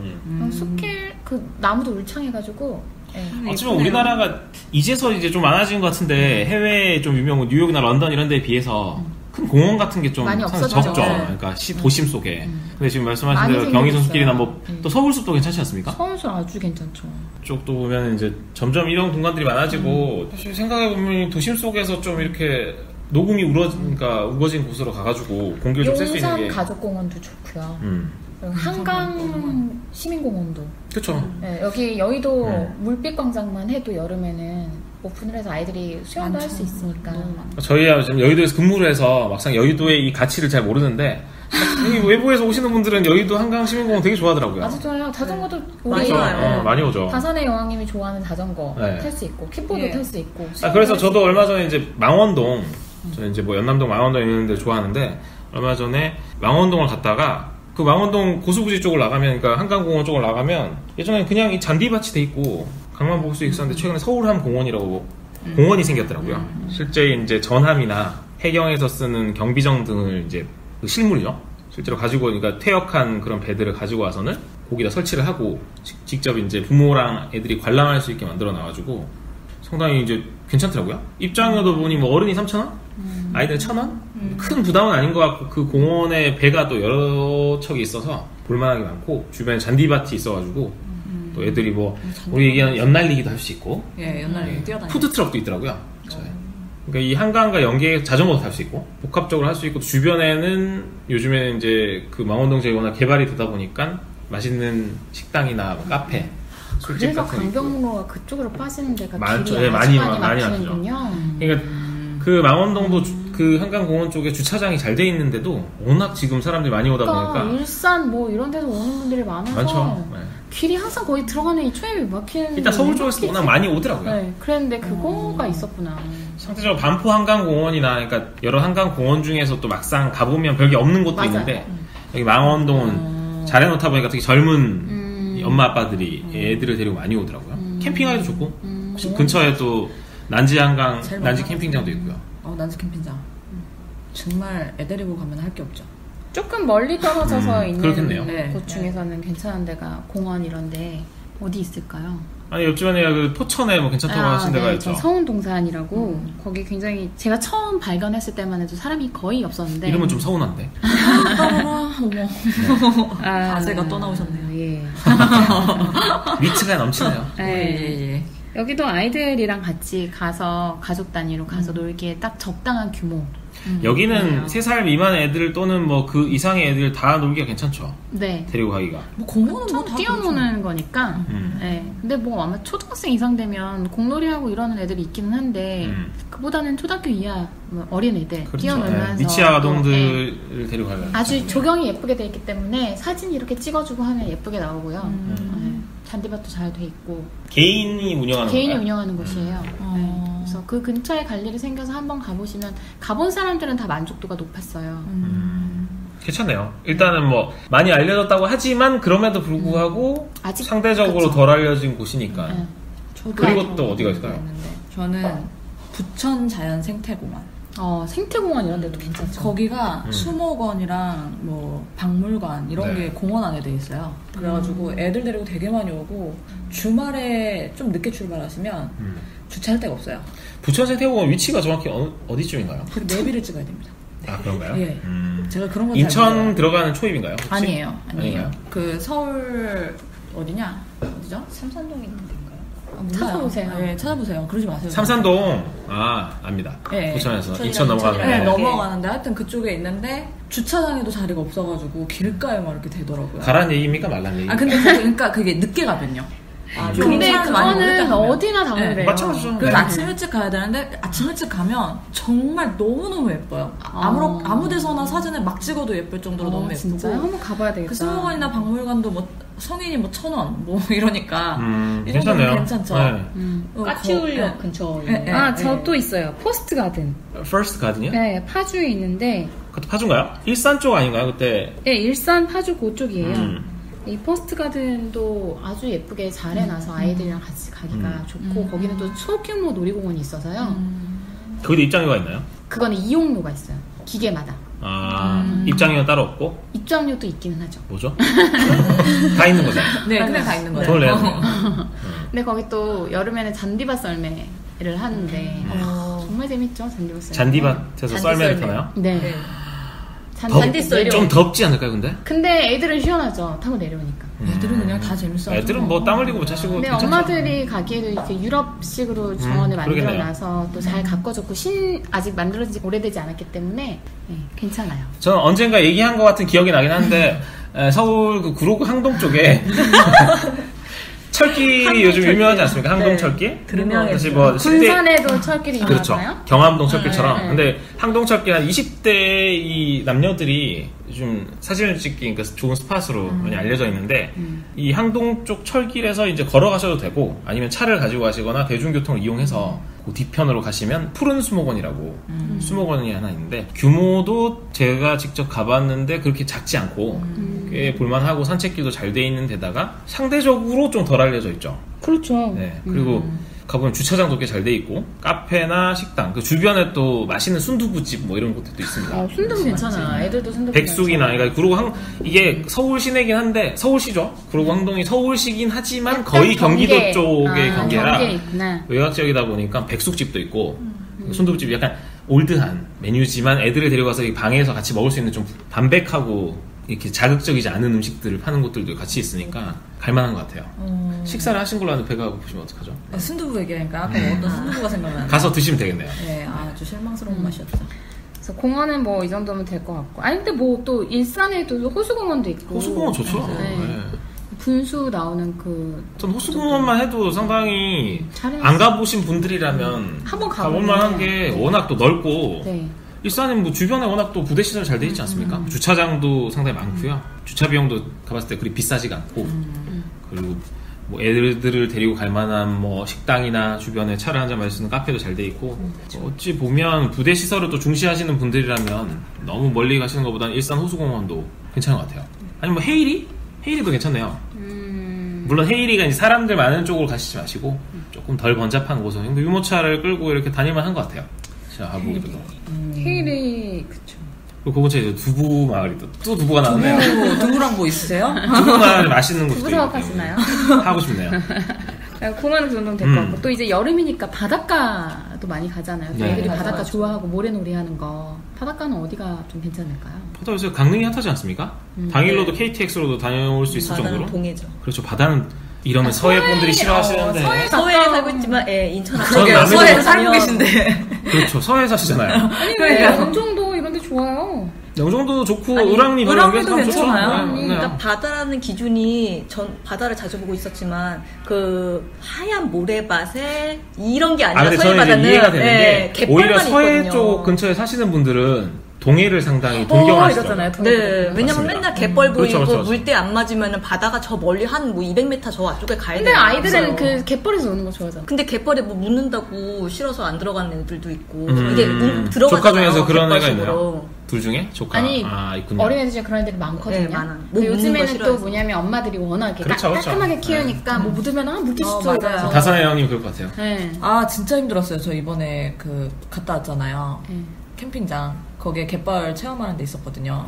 숲길 그 나무도 울창해가지고. 네. 어쩌면 우리나라가 이제서 이제 좀 많아진 것 같은데 해외에 좀 유명 뉴욕이나 런던 이런 데에 비해서 큰 공원 같은 게 좀 많이 적죠. 없어졌죠. 그러니까 도심 속에. 근데 지금 말씀하신 대로 경의선 숲길이나 뭐 또 서울숲도 괜찮지 않습니까? 서울숲 아주 괜찮죠. 쪽도 보면 이제 점점 이런 공간들이 많아지고 사실 생각해 보면 도심 속에서 좀 이렇게 녹음이 그러니까 우거진 곳으로 가가지고 공기를 좀 쐴 수 있는 게. 용산 가족공원도 좋고요. 한강 시민공원도. 그렇죠. 네, 여기 여의도 물빛광장만 해도 여름에는 오픈을 해서 아이들이 수영도 할 수 있으니까. 저희야 지금 여의도에서 근무를 해서 막상 여의도의 이 가치를 잘 모르는데 외부에서 오시는 분들은 여의도 한강 시민공원 되게 좋아하더라고요. 아주 좋아요. 자전거도 많이 와요. 많이 오죠. 다산의 여왕님이 좋아하는 자전거 네. 탈 수 있고 킥보드 탈 수 있고. 그래서 저도 얼마 전에 이제 망원동, 저 이제 뭐 연남동 망원동 있는데 좋아하는데 얼마 전에 망원동을 갔다가 그 망원동 고수부지 쪽을 나가면, 그러니까 한강공원 쪽을 나가면 예전에 그냥 이 잔디밭이 돼 있고 강만 볼 수 있었는데 최근에 서울함 공원이라고 공원이 생겼더라고요. 실제 이제 전함이나 해경에서 쓰는 경비정 등을 이제 그 실물이죠. 실제로 가지고, 그러니까 퇴역한 그런 배들을 가지고 와서는 거기다 설치를 하고 직접 이제 부모랑 애들이 관람할 수 있게 만들어 놔가지고 상당히 이제 괜찮더라고요. 입장료도 보니 뭐 어른이 3,000원? 아이들 1,000원? 큰 부담은 아닌 것 같고 그 공원에 배가 또 여러 척이 있어서 볼만하게 많고 주변에 잔디밭이 있어가지고 또 애들이 뭐 우리 얘기하는 연날리기도 할 수 있고 연날리기 뛰어다니고 푸드트럭도 있더라고요. 그러니까 이 한강과 연계해 자전거도 탈 수 있고 복합적으로 할 수 있고 주변에는 요즘에는 이제 그 망원동 지역이 워낙 개발이 되다 보니까 맛있는 식당이나 뭐 카페 술집 그래서 같은 강변북로가 그쪽으로 빠지는 데가 많죠. 길이 많이 막히는군요. 그러니까 그 망원동도 그 한강공원 쪽에 주차장이 잘 돼 있는데도 워낙 지금 사람들이 많이 오다 보니까 일산 뭐 이런 데서 오는 분들이 많아서 많죠. 네. 길이 항상 거의 들어가는 이 초입이 막히는. 일단 서울 쪽에서 워낙 많이 오더라고요. 네, 그랬는데 그거가 있었구나. 상대적으로 반포 한강공원이나 그러니까 여러 한강공원 중에서 또 막상 가보면 별게 없는 곳도 맞아요. 있는데 여기 망원동은 잘 해놓다 보니까 되게 젊은 엄마 아빠들이 애들을 데리고 많이 오더라고요. 캠핑하기도 좋고 근처에 또 난지 한강 난지 캠핑장도 있고요. 난지 캠핑장 정말 애 데리고 가면 할 게 없죠. 조금 멀리 떨어져서 있는 그렇겠네요. 곳 중에서는 괜찮은 데가 공원 이런데 어디 있을까요? 아니 옆집안에 그 포천에 뭐 괜찮다고 하신 데가 있죠. 저 서운동산이라고 거기 굉장히 제가 처음 발견했을 때만 해도 사람이 거의 없었는데 이름은 좀 서운한데. 어머. 아재가 또 나오셨네요. 예. 위트가 넘치네요. 예. 여기도 아이들이랑 같이 가서 가족 단위로 가서 놀기에 딱 적당한 규모. 여기는 3살 미만 애들 또는 뭐 그 이상의 애들 다 놀기가 괜찮죠. 네. 데리고 가기가. 뭐 공원은 좀 뛰어노는 거니까. 네. 근데 뭐 아마 초등학생 이상 되면 공놀이하고 이러는 애들이 있기는 한데 그보다는 초등학교 이하 어린 애들 그렇죠. 뛰어놀면서 미취 아동들을 데리고 가면 아주 조경이 예쁘게 돼 있기 때문에 사진 이렇게 찍어주고 하면 예쁘게 나오고요. 잔디밭도 잘 돼 있고 개인이 운영하는 개인이 건가요? 운영하는 곳이에요. 네. 그래서 그 근처에 갈 일이 생겨서 한번 가보시면 가본 사람들은 다 만족도가 높았어요. 괜찮네요. 일단은 뭐 많이 알려졌다고 하지만 그럼에도 불구하고 아직 상대적으로 그쵸. 덜 알려진 곳이니까. 네. 그리고 또 어디가 있을까요? 저는 부천 자연 생태공원. 생태공원 이런 데도 괜찮죠. 거기가 수목원이랑 뭐 박물관 이런 게 공원 안에 돼 있어요. 그래가지고 애들 데리고 되게 많이 오고 주말에 좀 늦게 출발하시면 주차할 데가 없어요. 부천 생태공원 위치가 정확히 어디쯤인가요? 그 내비를 찍어야 됩니다. 아 그런가요? 예. 제가 그런 건 인천 들어가는 초입인가요? 혹시? 아니에요. 아닌가요? 그 서울 어디죠? 삼산동에 있는 데인가요? 찾아보세요. 네, 찾아보세요. 그러지 마세요. 삼산동 압니다. 네. 부천에서 인천 넘어가면 네, 넘어가는데 하여튼 그쪽에 있는데 주차장에도 자리가 없어가지고 길가에 막 이렇게 되더라고요. 가란 얘기입니까 말란 얘기? 근데 그러니까 그게 늦게 가면요. 근데 그거는 어디나 다 그래요. 마찬가지죠. 그래서 아침 일찍 가야 되는데 아침 일찍 가면 정말 너무너무 예뻐요. 아무 데서나 사진을 막 찍어도 예쁠 정도로 너무 예쁘고. 진짜요? 한번 가봐야 되겠다. 그 수목원이나 박물관도 뭐 성인이 뭐 1,000원 뭐 이러니까 이 정도면 괜찮네요. 괜찮죠. 까치울역 근처에 저 또 있어요. 포스트 가든. 퍼스트 가든이요? 네, 파주에 있는데. 그것도 파주인가요? 일산 쪽 아닌가요 그때? 네, 일산 파주 그쪽이에요. 이 포스트 가든도 아주 예쁘게 잘 해놔서 아이들이랑 같이 가기가 좋고 거기는 또 소규모 놀이공원이 있어서요. 거기도 입장료가 있나요? 그거는 이용료가 있어요. 기계마다. 입장료는 따로 없고? 입장료도 있기는 하죠. 뭐죠? 다 있는 거잖아요. 네, 그냥 다 있는 거예요. 돈을 내야 돼요. 근데 거기 또 여름에는 잔디밭 썰매를 하는데 정말 재밌죠, 잔디밭 썰매. 잔디밭에서 썰매를 타나요? 네. 좀 덥지 않을까요, 근데? 근데 애들은 시원하죠. 타고 내려오니까. 애들은 그냥 다 재밌어요. 애들은 뭐 땀 흘리고 자시고. 근데 괜찮죠? 엄마들이 가기에도 이렇게 유럽식으로 정원을 만들어놔서 또 잘 가꿔졌고 아직 만들어진 지 오래되지 않았기 때문에 괜찮아요. 저는 언젠가 얘기한 것 같은 기억이 나긴 한데 서울 그 구로구 항동 쪽에 철길이 요즘 유명하지 않습니까? 항동 철길? 유명해서. 뭐 군산에도 철길이 그렇죠. 유명하잖아요. 경암동 철길처럼. 네. 근데 항동 철길 한 20대 이 남녀들이 좀 사진을 찍기 그러니까 좋은 스팟으로 많이 알려져 있는데 이 항동 쪽 철길에서 이제 걸어가셔도 되고 아니면 차를 가지고 가시거나 대중교통을 이용해서 그 뒤편으로 가시면 푸른 수목원이라고 수목원이 하나 있는데 규모도 제가 직접 가봤는데 그렇게 작지 않고 꽤 볼만하고 산책길도 잘 돼 있는 데다가 상대적으로 좀 덜 알려져 있죠. 그렇죠. 네. 그리고 가보면 주차장도 꽤 잘 돼 있고 카페나 식당 그 주변에 또 맛있는 순두부집 뭐 이런 곳들도 있습니다. 순두부 괜찮아. 애들도 순두부. 백숙이나 그러니까 그리고 이게 서울 시내긴 한데 서울시죠. 그리고 항동이 서울시긴 하지만 거의 경기도 쪽의 경계라 외곽 지역이다 보니까 백숙집도 있고 순두부집이 약간 올드한 메뉴지만 애들을 데려가서 방에서 같이 먹을 수 있는 좀 담백하고 이렇게 자극적이지 않은 음식들을 파는 곳들도 같이 있으니까 갈만한 것 같아요. 식사를 하신 걸로 하는데 배가 고프시면 어떡하죠? 순두부 얘기하니까 아까 먹었던 순두부가 생각나요. 가서 드시면 되겠네요. 네, 아주 실망스러운 맛이었죠. 그래서 공원은 뭐 이 정도면 될 것 같고. 아니 근데 뭐 또 일산에도 호수공원도 있고. 호수공원 좋죠. 네. 분수 나오는 전 호수공원만 해도 상당히 안 가보신 분들이라면 한번 가볼만한 게 워낙 또 넓고 네. 일산은 뭐 주변에 워낙 또 부대 시설 잘 돼 있지 않습니까? 주차장도 상당히 많고요. 주차 비용도 가봤을 때 그리 비싸지가 않고 그리고 뭐 애들을 데리고 갈 만한 뭐 식당이나 주변에 차를 한잔 마실 수 있는 카페도 잘 돼 있고 어찌 보면 부대 시설을 또 중시하시는 분들이라면 너무 멀리 가시는 것보다는 일산 호수공원도 괜찮은 것 같아요. 아니면 뭐 헤이리도 괜찮네요. 물론 헤이리가 이제 사람들 많은 쪽으로 가시지 마시고 조금 덜 번잡한 곳은 유모차를 끌고 이렇게 다닐만 한 것 같아요. 제가 가보기로도. 헤이리 그쵸. 그리고 그 근처에 이제 두부 마을이 또 두부가 나오네요. 두부랑 뭐 있으세요? 두부 마을 맛있는 곳도 두부 사업하시나요? 하고 싶네요. 공원은 그 정도는 될 것 같고 또 이제 여름이니까 바닷가도 많이 가잖아요. 네. 애들이 바닷가 좋아하고 모래놀이 하는 거. 바닷가는 어디가 좀 괜찮을까요? 바다 요새 강릉이 핫하지 않습니까? 당일로도 KTX로도 다녀올 수 있을 정도로. 동해죠. 그렇죠. 바다는 이러면 서해 분들이 싫어하시는데. 서해에 살고 있지만 인천 서해에 살고 계신데. 그렇죠. 서해 사시잖아요. 아니 왜 영종도 이런 데 좋아요. 영종도 좋고 을왕리도 괜찮아요. 그러니까 바다라는 기준이 전 바다를 자주 보고 있었지만 그 하얀 모래밭에 이런 게 아니라 근데 서해 저는 바다는 이해가 되는 게 오히려 서해 있거든요. 쪽 근처에 사시는 분들은 동해를 상당히 동경하시잖아요. 네, 왜냐면 맨날 갯벌 보이고 그렇죠. 물때 안 맞으면 바다가 저 멀리 한 뭐 200m 저 앞쪽에 가야 돼요. 근데 아이들은 그 갯벌에서 노는 거 좋아하잖아. 근데 갯벌에 뭐 묻는다고 싫어서 안 들어가는 애들도 있고 이게 들어가잖아요. 조카 중에서 그런 애가 있나요? 갯벌식으로. 둘 중에? 조카? 아니 있군요. 어린애들 중에 그런 애들이 많거든요. 네, 많아. 근데 요즘에는 또 뭐냐면 엄마들이 워낙 그렇죠. 깔끔하게 키우니까 뭐 묻으면 물티슈 줘. 맞아요. 다산의 형님 그럴 것 같아요. 네. 진짜 힘들었어요. 저 이번에 갔다 왔잖아요. 캠핑장. 거기에 갯벌 체험하는 데 있었거든요.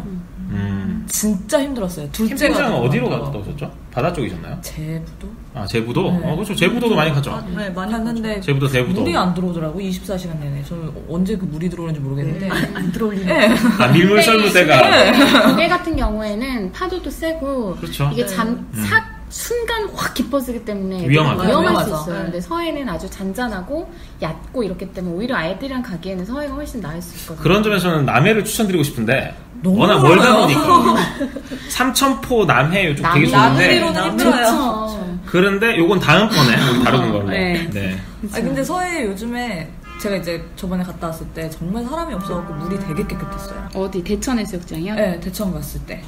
진짜 힘들었어요. 둘째가. 캠핑장은 어디로 갔다 오셨죠? 바다 쪽이셨나요? 제부도? 제부도? 네. 그렇죠. 제부도도 많이 갔죠. 네, 많이 갔는데 제부도, 대부도. 물이 안 들어오더라고. 24시간 내내. 저는 언제 그 물이 들어오는지 모르겠는데. 안 들어올 리는. 네. 밀물 썰물 때가. 조개 같은 경우에는 파도도 세고 그렇죠. 이게 순간 확 깊어지기 때문에 위험하죠. 위험할 수 위험하죠. 있어요. 근데 서해는 아주 잔잔하고 얕고 이렇기 때문에 오히려 아이들이랑 가기에는 서해가 훨씬 나을 수 있거든요. 그런 점에서는 남해를 추천드리고 싶은데 너무 워낙 멀다 보니까 삼천포 남해 이쪽 되게 좋은데 좋죠. 그런데 요건 다음번에 우리 다루는 걸로. 네. 근데 서해 요즘에 제가 이제 저번에 갔다 왔을 때 정말 사람이 없어갖고 물이 되게 깨끗했어요. 어디 대천 해수욕장이요? 네, 대천 갔을 때.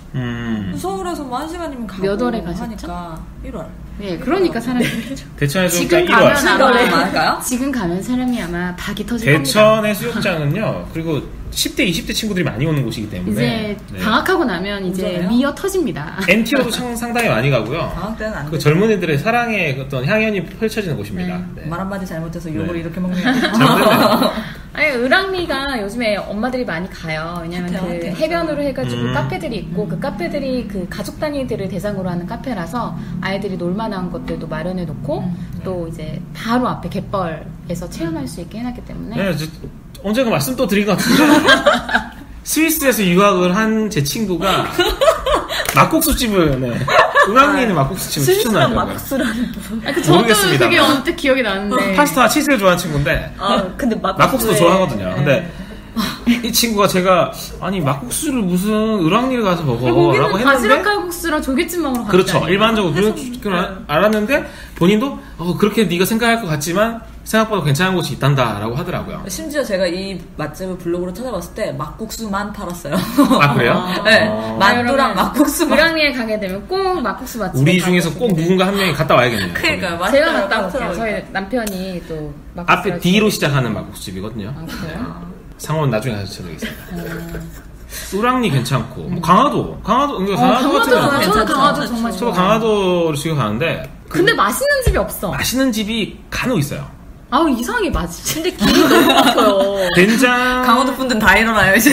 서울에서 뭐 1시간이면 가고 몇 월에 가셨죠? 하니까 1월. 네, 그러니까 사람이 많죠. 대천 지금 해수욕장 가면 1월. 아마 많을까요? 지금 가면 사람이 아마 박이 터질 겁니다. 대천 해수욕장은요. 그리고 10대, 20대 친구들이 많이 오는 곳이기 때문에 이제 방학하고 나면 이제 오잖아요? 미어 터집니다. NTO도 상당히 많이 가고요. 방학 때는 안 그 돼. 젊은이들의 사랑의 어떤 향연이 펼쳐지는 곳입니다. 네. 말 한마디 잘못해서 욕을 네. 이렇게 먹네요. 잘못했네요. 아니 을왕리가 요즘에 엄마들이 많이 가요. 왜냐면 그 핫해요. 해변으로 해가지고 카페들이 있고 그 카페들이 그 가족 단위들을 대상으로 하는 카페라서 아이들이 놀만한 것들도 마련해 놓고 또 이제 바로 앞에 갯벌에서 체험할 수 있게 해놨기 때문에 네, 언젠가 말씀 또 드린 것 같은데 스위스에서 유학을 한 제 친구가 막국수집을 을왕리는 막국수집을 추천하는 거예요. 막국수라는 저도 모르겠습니다. 그게 언뜻 기억이 나는데 파스타와 치즈를 좋아하는 친구인데 근데 막국수도 좋아하거든요. 근데 이 친구가 제가 아니 막국수를 무슨 을왕리를 가서 먹어 거기는 라고 했는데 바지락 칼국수랑 조개찜 먹으러 갔잖아요. 그렇죠. 일반적으로 그런 알았는데 본인도 그렇게 네가 생각할 것 같지만 생각보다 괜찮은 곳이 있단다라고 하더라고요. 심지어 제가 이 맛집을 블로그로 찾아봤을 때 막국수만 팔았어요. 아 그래요? 네. 만두랑 막국수만. 을왕리에 가게 되면 꼭 막국수 맛집. 우리 중에서 꼭 누군가 한 명이 갔다 와야겠네요. 그러니까 제가 갔다 올게요. 저희 남편이 또 막국수 앞에 D로 시작하는 막국수집이거든요. 아, 그래요? 상호는 나중에 가서 쳐드리겠습니다. 을왕리 괜찮고 뭐 강화도 강화도 같으면 저는 강화도 정말 저도 좋아요. 강화도를 지금 가는데 근데 맛있는 집이 없어. 맛있는 집이 간혹 있어요. 이상하게 맛있지. 근데 길이 너무 막혀요. 된장 강원도 분들 다 일어나요 이제.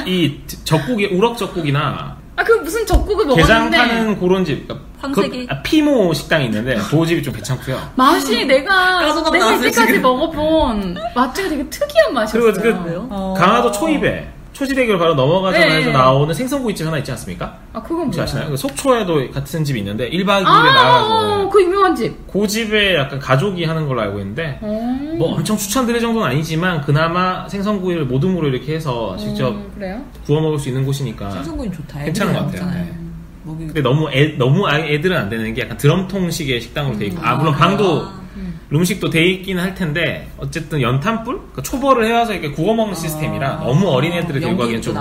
이 젖고기 우럭 젖고기나 그 무슨 젓국을 게장 먹었는데 파는 그런 집 황색이? 피모 식당이 있는데 그 집이 좀 괜찮고요. 맛이 내가 까소금 나왔어요, 이때까지 지금. 먹어본 맛 중에 되게 특이한 맛이었어요. 그리고 강화도 초입에 초지대교를 바로 넘어가자마자 네. 나오는 생선구이집 하나 있지 않습니까? 그건 혹시 뭐야? 아시나요? 그 속초에도 같은 집이 있는데 1박 2일에 나가서 그 유명한 집. 그 집에 약간 가족이 하는 걸로 알고 있는데 뭐 엄청 추천드릴 정도는 아니지만 그나마 생선구이를 모둠으로 이렇게 해서 직접 그래요? 구워 먹을 수 있는 곳이니까 생선구이는 좋다. 괜찮은 것 애들이 같아요. 먹잖아요. 네. 먹이. 근데 너무 애들은 안 되는 게 약간 드럼통식의 식당으로 돼 있고 물론 방도 음식도 돼 있긴 할 텐데 어쨌든 연탄불? 그러니까 초벌을 해와서 이렇게 구워 먹는 시스템이라 너무 어린애들을 데리고 가기엔 좀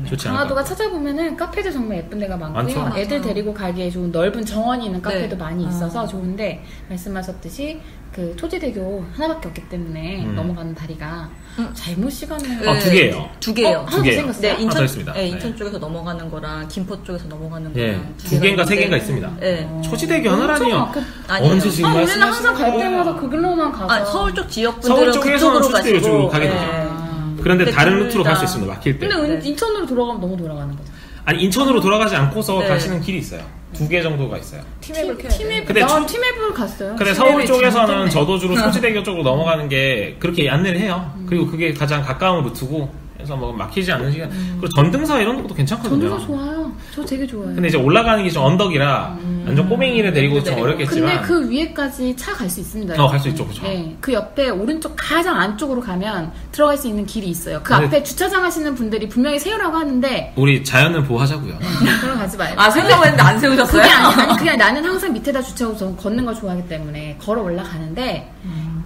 좋지 않을까. 강화도가 찾아보면은 카페도 정말 예쁜 데가 많고요. 많죠. 애들 데리고 가기에 좋은 넓은 정원이 있는 카페도 네. 많이 있어서 좋은데 말씀하셨듯이 그 초지대교 하나밖에 없기 때문에 넘어가는 다리가 잘못 시간을 두 개예요. 두 개예요. 하나 두 더 개예요. 생겼어요. 네, 하나 더 있습니다. 인천 네. 쪽에서 넘어가는 거랑 김포 쪽에서 넘어가는 예, 거랑 두 개인가 세 개인가 있습니다. 네. 초지대교 하나라니요. 아니에요. 언제 지금 우리는 항상 갈 말씀하시는 때마다 그 길로만 가서 서울 쪽 서울 지역분들은 쪽에서는 그쪽으로 초지대교 가시고 쪽으로 가게 되죠. 그런데 근데 다른 둘 루트로 갈 수 다- 있습니다. 막힐 때. 근데 네. 인천으로 돌아가면 너무 돌아가는 거죠. 아니 인천으로 돌아가지 않고서 네. 가시는 길이 있어요. 두 개 정도가 있어요. 팀앱을 켜야 팀앱 근데 팀앱을 갔어요. 근데 서울 쪽에서는 잘못됐네. 저도주로 초지대교 쪽으로 넘어가는 게 그렇게 안내를 해요. 그리고 그게 가장 가까운 루트고 그래서 뭐 막히지 않는 시간. 그리고 전등사 이런 것도 괜찮거든요. 전도사 좋아요. 저 되게 좋아해요. 근데 이제 올라가는 게 좀 언덕이라 완전 꼬맹이를 데리고 좀 어렵겠지만 근데 그 위에까지 차 갈 수 있습니다. 갈 수 있죠, 그렇죠. 네, 그 옆에 오른쪽 가장 안쪽으로 가면 들어갈 수 있는 길이 있어요. 그 근데- 앞에 주차장 하시는 분들이 분명히 세우라고 하는데 우리 자연을 보호하자고요. 그럼 가지 말고. 생각했는데 안 세우셨어요? 그게 아니 그냥 나는 항상 밑에다 주차하고 전 걷는 걸 좋아하기 때문에 걸어 올라가는데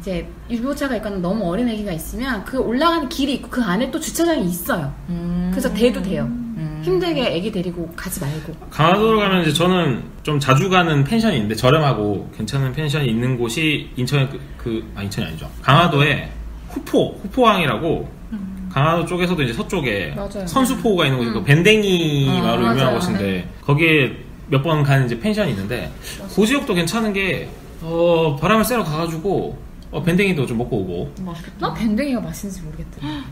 이제 유모차가 있거나 너무 어린 애기가 있으면 그 올라가는 길이 있고 그 안에 또 주차장 주차장이 있어요. 그래서 대도 돼요. 힘들게 애기 데리고 가지 말고. 강화도로 가면 이제 저는 좀 자주 가는 펜션이 있는데 저렴하고 괜찮은 펜션이 있는 곳이 인천에 인천이 아니죠. 강화도에 후포항이라고 강화도 쪽에서도 이제 서쪽에 맞아요. 선수포구가 있는 곳이고 밴댕이 마을로 유명한 맞아요. 곳인데 네. 거기에 몇 번 가는 이제 펜션이 있는데 그 지역도 괜찮은 게 바람을 쐬러 가가지고 밴댕이도 좀 먹고 오고. 나 밴댕이가 맛있는지 모르겠더라.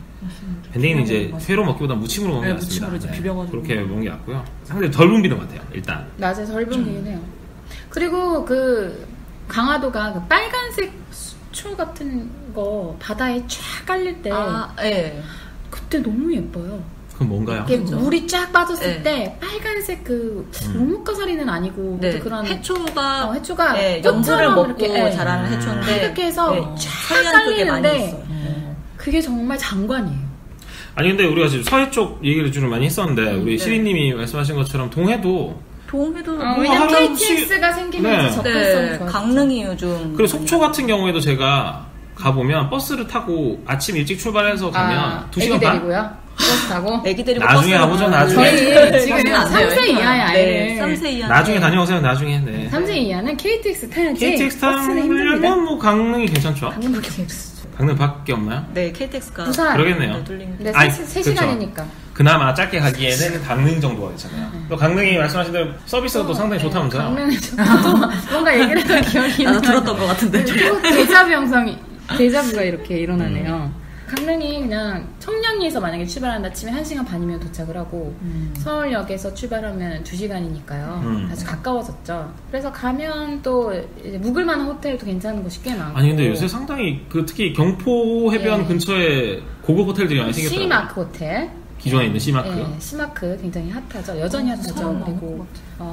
밴댕이는 이제 회로 먹기보다 무침으로 먹는 게 낫습니다. 무침으로 이제 비벼가지고. 그렇게 먹는 게 낫고요. 상당히 덜 붐비는 것 같아요. 일단. 낮에 덜 붐비긴 해요. 그리고 그 강화도가 그 빨간색 수초 같은 거 바다에 쫙 깔릴 때 네. 그때 너무 예뻐요. 그건 뭔가요? 이게 물이 쫙 빠졌을 네. 때 빨간색 그 묵묵가사리는 아니고 네. 그런 해초가 해초가 연분을 먹고 이렇게, 자라는 해초인데 이렇게 해서 쫙 깔리는데 그게 정말 장관이에요. 아니 근데 우리가 지금 서해 쪽 얘기를 좀 많이 했었는데 우리 시리님이 말씀하신 것처럼 동해도 왜냐면 KTX가 생기면서 접근성이 좋아졌죠. 강릉이 요즘 그리고 속초 같은 경우에도 제가 가보면 버스를 타고 아침 일찍 출발해서 가면 2시간 애기 반? 데리고요? 버스 타고? 애기 데리고 나중에 가보죠, 나중에. 저희 지금 3세 이하의 아이를 3세 이하 나중에 다녀오세요, 나중에. 네. 3세 이하는 KTX 타야지 KTX 버스는 힘듭니다. 타려면 뭐 강릉이 괜찮죠? 강릉밖에 없어. 강릉밖에 없나요? 네, KTX가 부산. 그러겠네요. 근데 아니, 3시간이니까. 그나마 짧게 가기에는 강릉 정도가 괜찮아요. 또 강릉이 말씀하신 대로 서비스가 또 상당히 좋다면서요? 강릉이 뭔가 얘기를 했던 기억이 나도 들었던 것 같은데. 대자부 형성이 대자부가 이렇게 일어나네요. 강릉이 그냥 청량리에서 만약에 출발한다 치면 1시간 반이면 도착을 하고 서울역에서 출발하면 2시간이니까요. 아주 가까워졌죠. 그래서 가면 또 이제 묵을 만한 호텔도 괜찮은 곳이 꽤 많고. 아니 근데 요새 상당히 특히 경포 해변 근처에 고급 호텔들이 많이 생겼더라고요. 시마크 호텔. 기존에 있는 시마크. 네, 시마크 굉장히 핫하죠. 여전히 핫하죠. 그리고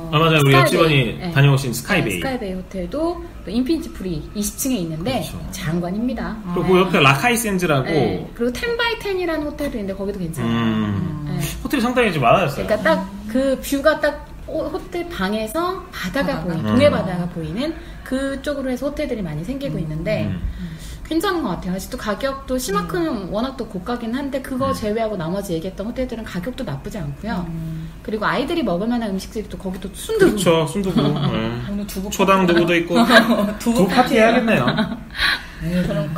얼마 전에 우리 옆집안이 다녀오신 스카이베이. 스카이베이 호텔도 또 인피니티 풀이 20층에 있는데 그렇죠. 장관입니다. 그리고 그 옆에 라카이 샌즈라고. 네. 그리고 10x10이라는 호텔도 있는데 거기도 괜찮아요. 네. 호텔이 상당히 좀 많아졌어요. 그러니까 딱 그 뷰가 딱 호텔 방에서 바다가 보이는 동해 바다가 보이는 그쪽으로 해서 호텔들이 많이 생기고 있는데 괜찮은 것 같아요. 아직도 가격도 시마크는 워낙 또 고가긴 한데 그거 제외하고 나머지 얘기했던 호텔들은 가격도 나쁘지 않고요. 그리고 아이들이 먹을 만한 음식들이 또 거기 또 순두부. 그렇죠. 순두부. 네. 초당 두부도 있고. 두부 파티 해야겠네요. 저는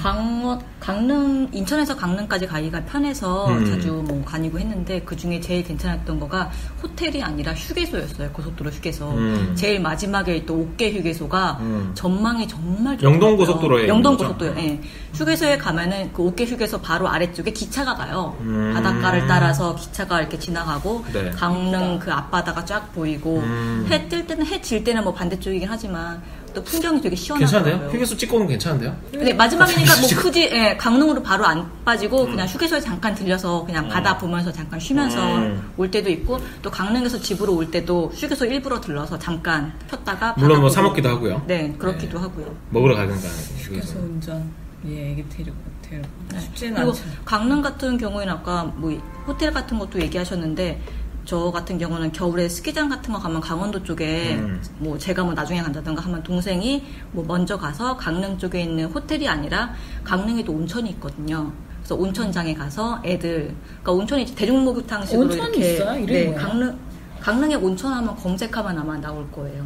강릉, 인천에서 강릉까지 가기가 편해서 자주 뭐 다니고 했는데 그 중에 제일 괜찮았던 거가 호텔이 아니라 휴게소였어요. 고속도로 휴게소. 제일 마지막에 있던 옥계 휴게소가 전망이 정말 좋더라고요. 영동 고속도로에. 영동 고속도로. 예. 휴게소에 가면은 그 옥계 휴게소 바로 아래쪽에 기차가 가요. 바닷가를 따라서 기차가 이렇게 지나가고 네. 강릉 그 앞바다가 쫙 보이고 해 뜰 때는 해 질 때는 뭐 반대쪽이긴 하지만 또 풍경이 되게 시원하더라고요. 괜찮은데요? 휴게소 찍고 오면 괜찮은데요? 근데 마지막이니까 뭐 굳이 강릉으로 바로 안 빠지고 그냥 휴게소에 잠깐 들려서 그냥 바다 보면서 잠깐 쉬면서 올 때도 있고 또 강릉에서 집으로 올 때도 휴게소 일부러 들러서 잠깐 폈다가 물론 뭐 바다 사 보고. 먹기도 하고요. 네, 그렇기도 하고요. 먹으러 가든가. 그래서 운전 애기 데리고 쉽지는 그리고 않죠. 강릉 같은 경우에는 아까 뭐 호텔 같은 것도 얘기하셨는데 저 같은 경우는 겨울에 스키장 같은 거 가면 강원도 쪽에 뭐 제가 뭐 나중에 간다든가 하면 동생이 뭐 먼저 가서 강릉 쪽에 있는 호텔이 아니라 강릉에도 온천이 있거든요. 그래서 온천장에 가서 애들 그러니까 온천이 대중목욕탕식으로 온천이 이렇게 있어요? 이름이 뭐예요? 강릉에 온천하면 검색하면 아마 나올 거예요.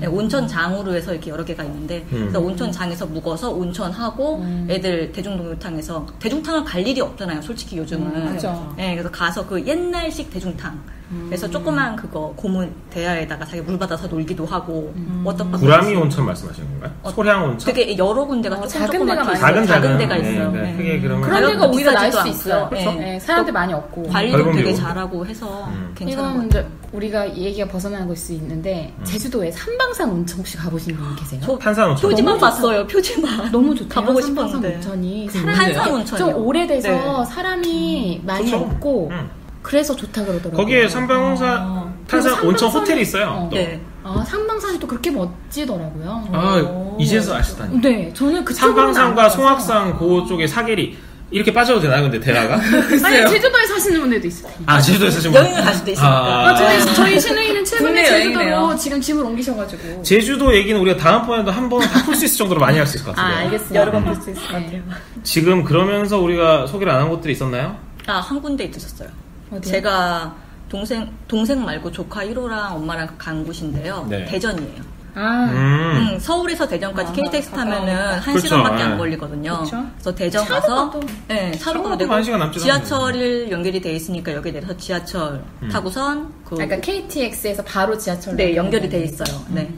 네, 온천장으로 해서 이렇게 여러 개가 있는데 그래서 온천장에서 묵어서 온천하고 애들 대중목욕탕에서 대중탕을 갈 일이 없잖아요. 솔직히 요즘은. 그렇죠. 네, 그래서 가서 그 옛날식 대중탕. 그래서 조그만 그거 고무 대야에다가 자기 물 받아서 놀기도 하고 워터파크. 구라미 온천 말씀하시는 건가요? 소량 온천? 되게 여러 군데가 작은 데가 많아요. 작은 데가 있어요. 네, 네. 크게 그러면 그런 데가 가격도 오히려 나을 수 비싸지도 있어요. 않고요. 네. 사람들 많이 없고. 관리도 넓은 되게 뷰고. 잘하고 해서 괜찮은 것 이건 같아요. 이제 우리가 얘기가 벗어나는 걸 수 있는데 제주도에 삼방산 온천 혹시 가보신 분 계세요? 탄산 온천. 표지만 봤어요. 표지만. 너무 좋대요. 가보고 삼방산 싶었는데. 온천이 탄산 온천이요. 좀 오래돼서 네. 사람이 많이 좋죠. 없고 그래서 좋다 그러더라고요. 거기에 삼방산 탄산 그리고 온천 삼방산에- 호텔이 있어요. 또. 네. 삼방산이 또 그렇게 멋지더라고요. 아, 이제서 아시다니. 네, 저는 그쪽으로는 삼방산과 안 가봐서. 송악산 그쪽에 사계리 이렇게 빠져도 되나요? 근데 대화가? 아니 제주도에 사시는 분들도 있어요. 아, 제주도에서 지금 여행을 갈 수도 있으니까. 저희 신우이는 최근에 국내 제주도로 여행이네요. 지금 집을 옮기셔가지고. 제주도 얘기는 우리가 다음번에도 한 번은 다 풀 수 있을 정도로 많이 할 수 있을 것 같은데요. 알겠습니다. 여러 번 볼 수 있을 것 같아요. 지금 그러면서 우리가 소개를 안 한 곳들이 있었나요? 한 군데 있으셨어요. 어디요? 제가 동생 말고 조카 1호랑 엄마랑 간 곳인데요. 네. 대전이에요. 서울에서 대전까지 KTX 타면은 1시간밖에 안 걸리거든요. 그쵸? 그래서 대전 차로 가서 가도. 네, 차로 가도 되고 1시간 남지 지하철이 연결이 돼 있으니까 여기 내려서 지하철 타고선 그러니까 KTX에서 바로 지하철로 네, 연결이 돼 있어요. 네.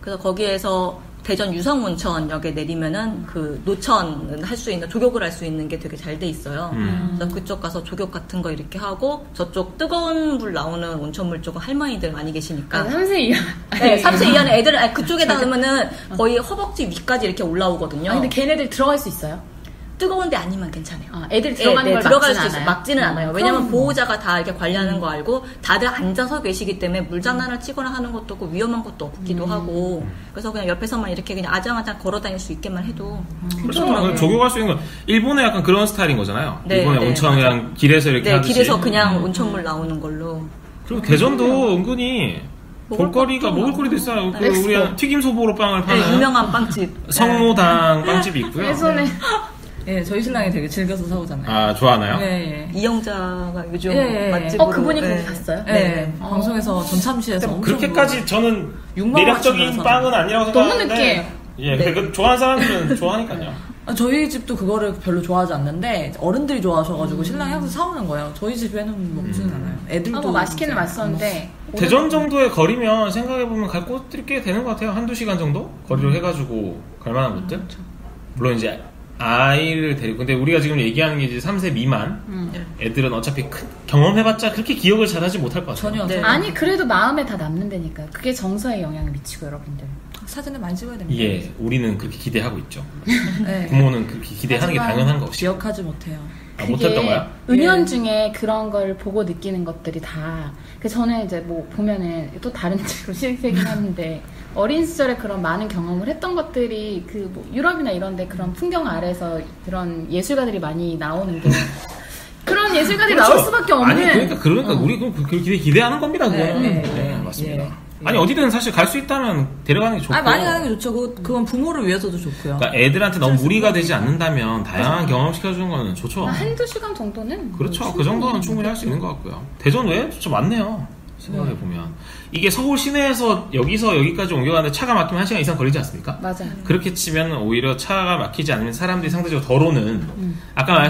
그래서 거기에서 대전 유성온천역에 내리면은 그 노천을 할 수 있는, 조격을 할 수 있는 게 되게 잘 돼 있어요. 그래서 그쪽 가서 조격 같은 거 이렇게 하고, 저쪽 뜨거운 물 나오는 온천물 쪽은 할머니들 많이 계시니까. 3세 이하. 네, 3세 이하는 애들은 그쪽에 닿으면은 거의 허벅지 위까지 이렇게 올라오거든요. 근데 걔네들 들어갈 수 있어요? 뜨거운데 아니면 괜찮아요. 애들이 들어가는 걸 들어갈 막지는 수 않아요? 막지는 않아요. 왜냐면 보호자가 다 이렇게 관리하는 거 알고 다들 앉아서 계시기 때문에 물장난을 치거나 하는 것도 없고 위험한 것도 없기도 하고, 그래서 그냥 옆에서만 이렇게 그냥 아장아장 걸어 다닐 수 있게만 해도 그렇죠. 조교할 수 있는 건 일본의 약간 그런 스타일인 거잖아요. 네, 일본의 네, 온천이랑 맞아요. 길에서 이렇게 네, 하듯이. 길에서 그냥 온천물 나오는 걸로. 그리고 대전도 은근히 볼거리가 먹을 거리도 있어요. 그 우리 튀김 소보로빵을 파는 유명한 빵집 성모당 빵집이 있고요. 예전에 예, 저희 신랑이 되게 즐겨서 사오잖아요. 아, 좋아하나요? 예, 예. 이영자가 요즘 예, 예. 맛집으로. 그분이 거기 갔어요? 네. 방송에서 전참시에서 엄청 그렇게까지 저는 6만 매력적인 원치면서. 빵은 아니라고 너무 생각하는데 느끼해요. 예, 그 좋아하는 사람들은 좋아하니까요. 저희 집도 그거를 별로 좋아하지 않는데 어른들이 좋아하셔가지고 신랑이 항상 사오는 거예요. 저희 집에는 먹지는 않아요. 애들도 맛있기는 맛있었는데 대전 정도의 거리면 생각해보면 갈 곳들이 꽤 되는 것 같아요. 한두 시간 정도 거리를 해가지고 갈 만한 곳들. 물론 이제 아이를 데리고, 근데 우리가 지금 얘기하는 게 이제 3세 미만 애들은 어차피 경험해봤자 그렇게 기억을 잘하지 못할 것 같아요. 전혀. 아니 그래도 마음에 다 남는다니까. 그게 정서에 영향을 미치고 여러분들. 사진을 많이 찍어야 됩니다. 예, 우리는 그렇게 기대하고 있죠. 네. 부모는 그렇게 기대하는 게 당연한 것이고. 기억하지 못해요. 못했던 거야? 은연중에 그런 걸 보고 느끼는 것들이 다. 저는 이제 뭐 보면은 또 다른 쪽으로 실세긴 하는데 어린 시절에 그런 많은 경험을 했던 것들이 그 뭐 유럽이나 이런데 그런 풍경 아래서 그런 예술가들이 많이 나오는 게 그런 예술가들이 그렇죠. 나올 수밖에 없는. 아니 그러니까 우리 그렇게 기대하는 겁니다. 그거는. 네, 맞습니다. 예. 아니 어디든 사실 갈 수 있다면 데려가는 게 좋고. 많이 가는 게 좋죠. 그건 부모를 위해서도 좋고요. 그러니까 애들한테 너무 무리가 되지 않는다면 다양한 경험 시켜주는 거는 좋죠. 한두 시간 정도는. 그렇죠. 그 정도는 충분히 할 수 있는 것 같고요. 대전 외에 진짜 많네요. 생각해보면. 이게 서울 시내에서 여기서 여기까지 옮겨가는데 차가 막히면 1시간 이상 걸리지 않습니까? 맞아요. 그렇게 치면 오히려 차가 막히지 않으면 사람들이 상대적으로 덜 오는, 아까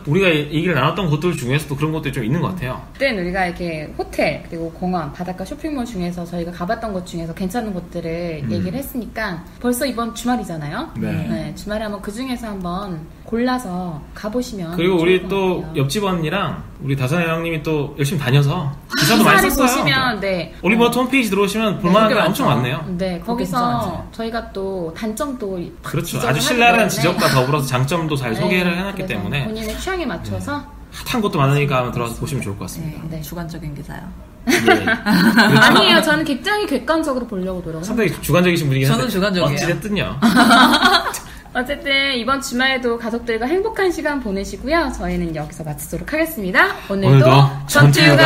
우리가 얘기를 나눴던 곳들 중에서도 그런 것들이 좀 있는 것 같아요. 그때는 우리가 이렇게 호텔 그리고 공원, 바닷가 쇼핑몰 중에서 저희가 가봤던 곳 중에서 괜찮은 곳들을 얘기를 했으니까 벌써 이번 주말이잖아요. 네. 주말에 한번 그 중에서 한번 골라서 가보시면. 그리고 좋을 우리 것 또 같아요. 옆집 언니랑 우리 다선이 형님이 또 열심히 다녀서 기사도 많이 썼어요. 보시면 네. 올리버트 홈페이지 들어오시면 볼만한 게 그게 엄청 많죠. 많네요. 네, 진짜 거기서 많죠. 저희가 또 단점도 그렇죠. 지적을 아주 하기 신랄한 때문에. 지적과 더불어서 장점도 잘 네, 소개를 해놨기 그래서 때문에 본인의 취향에 맞춰서 핫한 것도 많으니까 한번 들어가서 보시면 좋을 것 같습니다. 네. 주관적인 기사요. 예. 그렇죠. 아니에요. 저는 굉장히 객관적으로 보려고 노력합니다. 상당히 주관적이신 분이긴 한데 저는 주관적이에요. 어찌됐든요. 어쨌든 이번 주말에도 가족들과 행복한 시간 보내시고요. 저희는 여기서 마치도록 하겠습니다. 오늘도 오늘도 전투휴가